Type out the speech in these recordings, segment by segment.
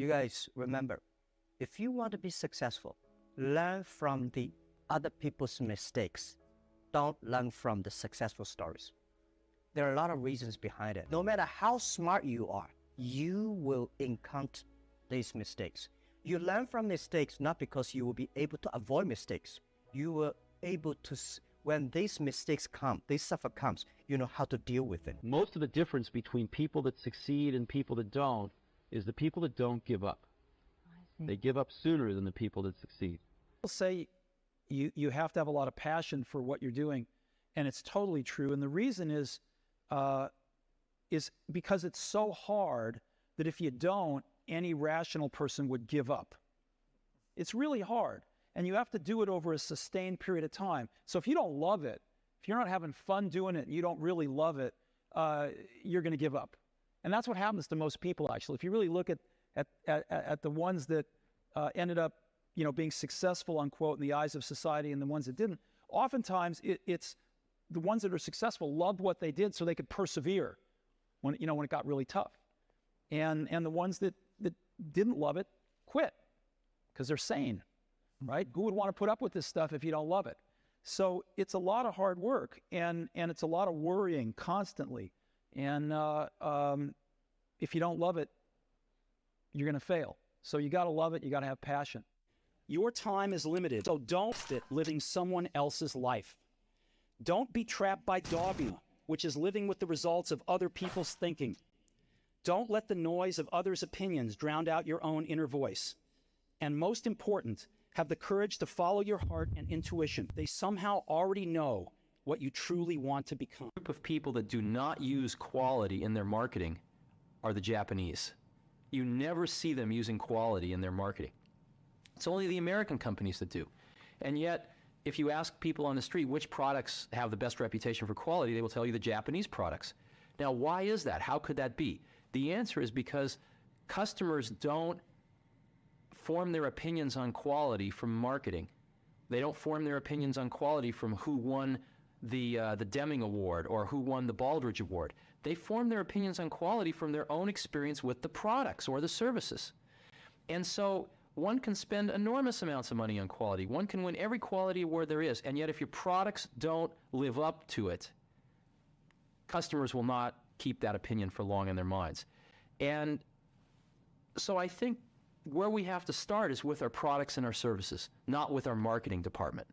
You guys remember, if you want to be successful, learn from the other people's mistakes. Don't learn from the successful stories. There are a lot of reasons behind it. No matter how smart you are, you will encounter these mistakes. You learn from mistakes not because you will be able to avoid mistakes. You will able to, when these mistakes come, this suffer comes, you know how to deal with it. Most of the difference between people that succeed and people that don't is the people that don't give up. They give up sooner than the people that succeed. I'll say you have to have a lot of passion for what you're doing, and it's totally true. And the reason is because it's so hard that if you don't, any rational person would give up. It's really hard, and you have to do it over a sustained period of time. So if you don't love it, if you're not having fun doing it and you don't really love it, you're going to give up. And that's what happens to most people, actually. If you really look at the ones that ended up, being successful, unquote, in the eyes of society, and the ones that didn't, oftentimes it's the ones that are successful loved what they did so they could persevere when it got really tough. And the ones that didn't love it quit because they're sane, right? Who would want to put up with this stuff if you don't love it? So it's a lot of hard work, and it's a lot of worrying constantly. And if you don't love it, you're going to fail. So you got to love it. You got to have passion. Your time is limited, so don't sit living someone else's life. Don't be trapped by dogma, which is living with the results of other people's thinking. Don't let the noise of others' opinions drown out your own inner voice. And most important, have the courage to follow your heart and intuition. They somehow already know what you truly want to become. The group of people that do not use quality in their marketing are the Japanese. You never see them using quality in their marketing. It's only the American companies that do. And yet, if you ask people on the street which products have the best reputation for quality, they will tell you the Japanese products. Now, why is that? How could that be? The answer is because customers don't form their opinions on quality from marketing. They don't form their opinions on quality from who won the Deming Award or who won the Baldrige Award. They form their opinions on quality from their own experience with the products or the services. And so one can spend enormous amounts of money on quality. One can win every quality award there is, and yet if your products don't live up to it, customers will not keep that opinion for long in their minds. And so I think where we have to start is with our products and our services, not with our marketing department.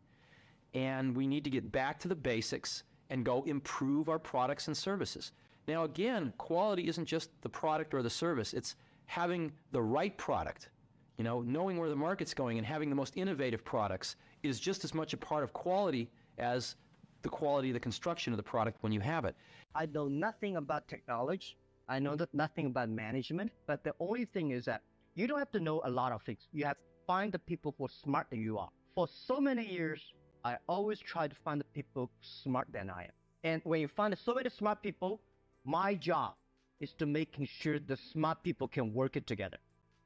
And we need to get back to the basics and go improve our products and services. Now again, quality isn't just the product or the service, it's having the right product. Knowing where the market's going and having the most innovative products is just as much a part of quality as the quality of the construction of the product when you have it. I know nothing about technology. I know nothing about management, but the only thing is that you don't have to know a lot of things. You have to find the people who are smarter than you are. For so many years, I always try to find the people smarter than I am. And when you find so many smart people, my job is to making sure the smart people can work it together.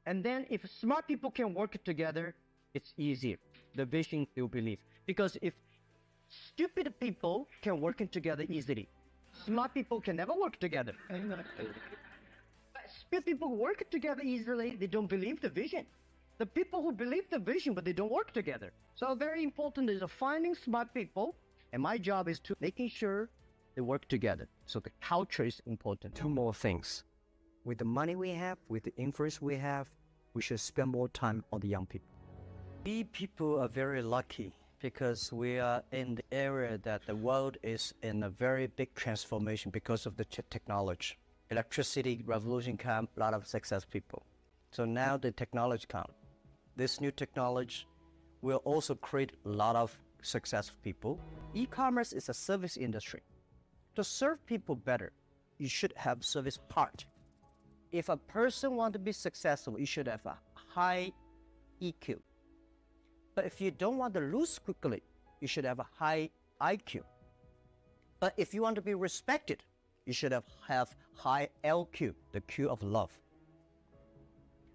And then if smart people can work it together, it's easier. The vision you believe. Because if stupid people can work it together easily, smart people can never work together. But stupid people work it together easily, they don't believe the vision. The people who believe the vision, but they don't work together. So very important is finding smart people, and my job is to making sure they work together. So the culture is important. Two more things. With the money we have, with the influence we have, we should spend more time on the young people. We people are very lucky because we are in the area that the world is in a very big transformation because of the technology. Electricity revolution came, a lot of success people. So now the technology comes. This new technology will also create a lot of successful people. E-commerce is a service industry. To serve people better, you should have service heart. If a person wants to be successful, you should have a high EQ. But if you don't want to lose quickly, you should have a high IQ. But if you want to be respected, you should have high LQ, the Q of love.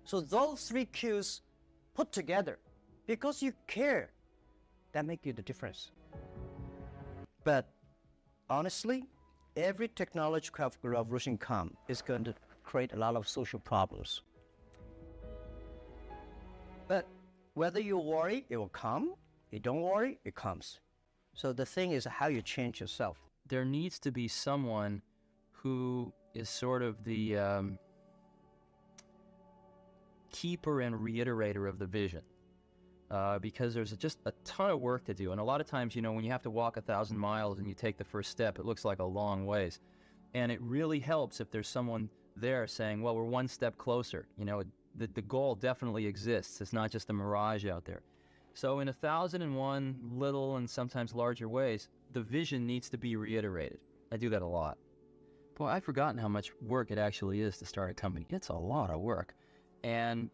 So those three Qs put together, because you care, that makes you the difference. But honestly, every technological revolution is going to create a lot of social problems. Whether you worry, it will come. You don't worry, it comes. So the thing is how you change yourself. There needs to be someone who is sort of the keeper and reiterator of the vision. Because there's just a ton of work to do. And a lot of times, when you have to walk 1,000 miles and you take the first step, it looks like a long ways. And it really helps if there's someone there saying, well, we're one step closer. The goal definitely exists. It's not just a mirage out there. So in 1,001 little and sometimes larger ways, the vision needs to be reiterated. I do that a lot. Boy, I've forgotten how much work it actually is to start a company. It's a lot of work. And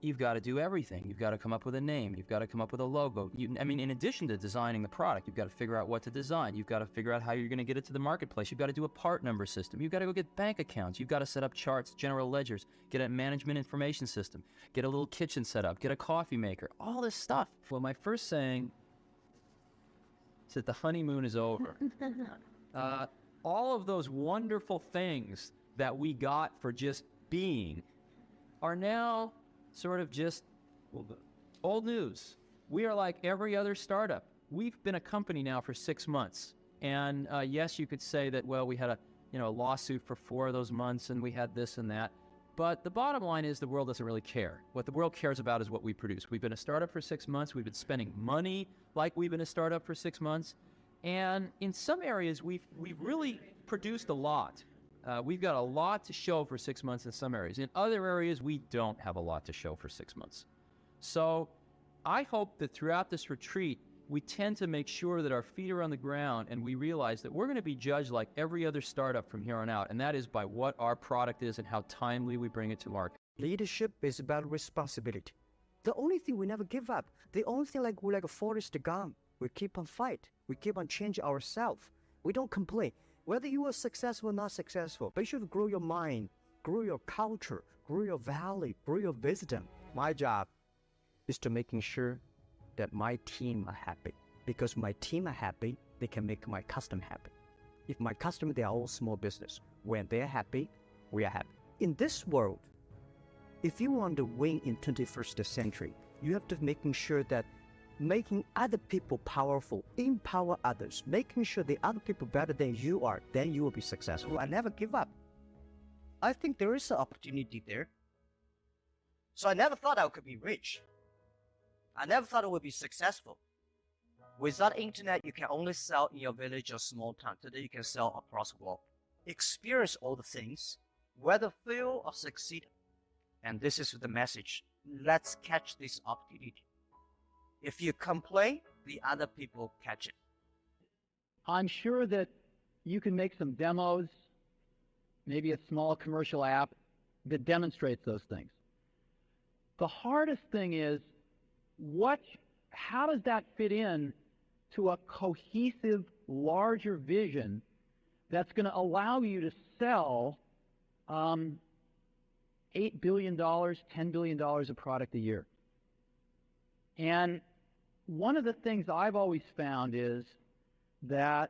you've got to do everything. You've got to come up with a name. You've got to come up with a logo. In addition to designing the product, you've got to figure out what to design. You've got to figure out how you're going to get it to the marketplace. You've got to do a part number system. You've got to go get bank accounts. You've got to set up charts, general ledgers, get a management information system, get a little kitchen set up, get a coffee maker, all this stuff. Well, my first saying is that the honeymoon is over. All of those wonderful things that we got for just being are now sort of just old news. We are like every other startup. We've been a company now for 6 months. And yes, you could say that, well, we had a lawsuit for 4 of those months and we had this and that. But the bottom line is the world doesn't really care. What the world cares about is what we produce. We've been a startup for 6 months. We've been spending money like we've been a startup for 6 months. And in some areas, we've really produced a lot. We've got a lot to show for 6 months in some areas. In other areas, we don't have a lot to show for 6 months. So I hope that throughout this retreat, we tend to make sure that our feet are on the ground and we realize that we're going to be judged like every other startup from here on out. And that is by what our product is and how timely we bring it to market. Leadership is about responsibility. The only thing we never give up, the only thing we're like a Forrest Gump. We keep on fight. We keep on changing ourselves. We don't complain. Whether you are successful or not successful, but you should grow your mind, grow your culture, grow your value, grow your wisdom. My job is to making sure that my team are happy. Because my team are happy, they can make my customer happy. If my customer, they are all small business. When they're happy, we are happy. In this world, if you want to win in 21st century, you have to making sure that making other people powerful, empower others, making sure the other people better than you are, then you will be successful. I never give up. I think there is an opportunity there. So I never thought I could be rich. I never thought I would be successful. Without internet, you can only sell in your village or small town. Today you can sell across the globe. Experience all the things, whether fail or succeed. And this is the message. Let's catch this opportunity. If you complain, the other people catch it. I'm sure that you can make some demos, maybe a small commercial app that demonstrates those things. The hardest thing is how does that fit in to a cohesive, larger vision that's going to allow you to sell $8 billion, $10 billion of product a year? And one of the things I've always found is that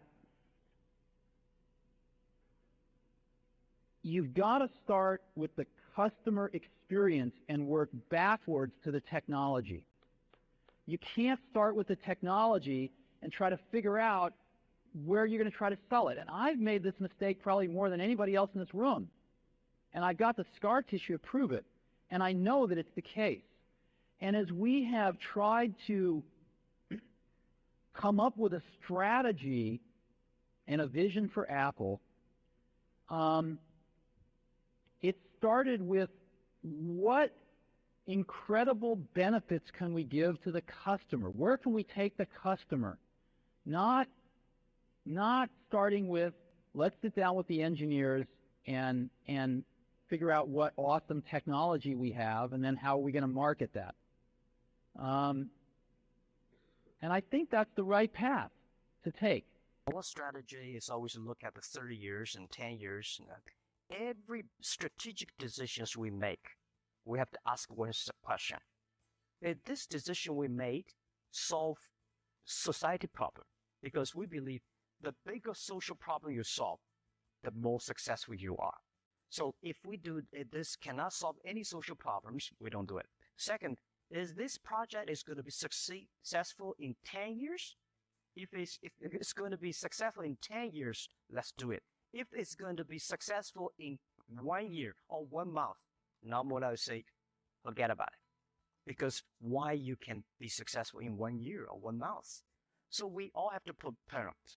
you've got to start with the customer experience and work backwards to the technology. You can't start with the technology and try to figure out where you're going to try to sell it. And I've made this mistake probably more than anybody else in this room. And I've got the scar tissue to prove it. And I know that it's the case. And as we have tried to come up with a strategy and a vision for Apple, it started with what incredible benefits can we give to the customer? Where can we take the customer? Not starting with, let's sit down with the engineers and figure out what awesome technology we have, and then how are we going to market that? And I think that's the right path to take. Our strategy is always to look at the 30 years and 10 years. Every strategic decisions we make, we have to ask one question. Did this decision we made solve society problem? Because we believe the bigger social problem you solve, the more successful you are. So if this cannot solve any social problems, we don't do it. Second, Is this project is going to be successful in 10 years? If it's going to be successful in 10 years, let's do it. If it's going to be successful in 1 year or 1 month, not more than I say, forget about it. Because why you can be successful in 1 year or 1 month? So we all have to prepare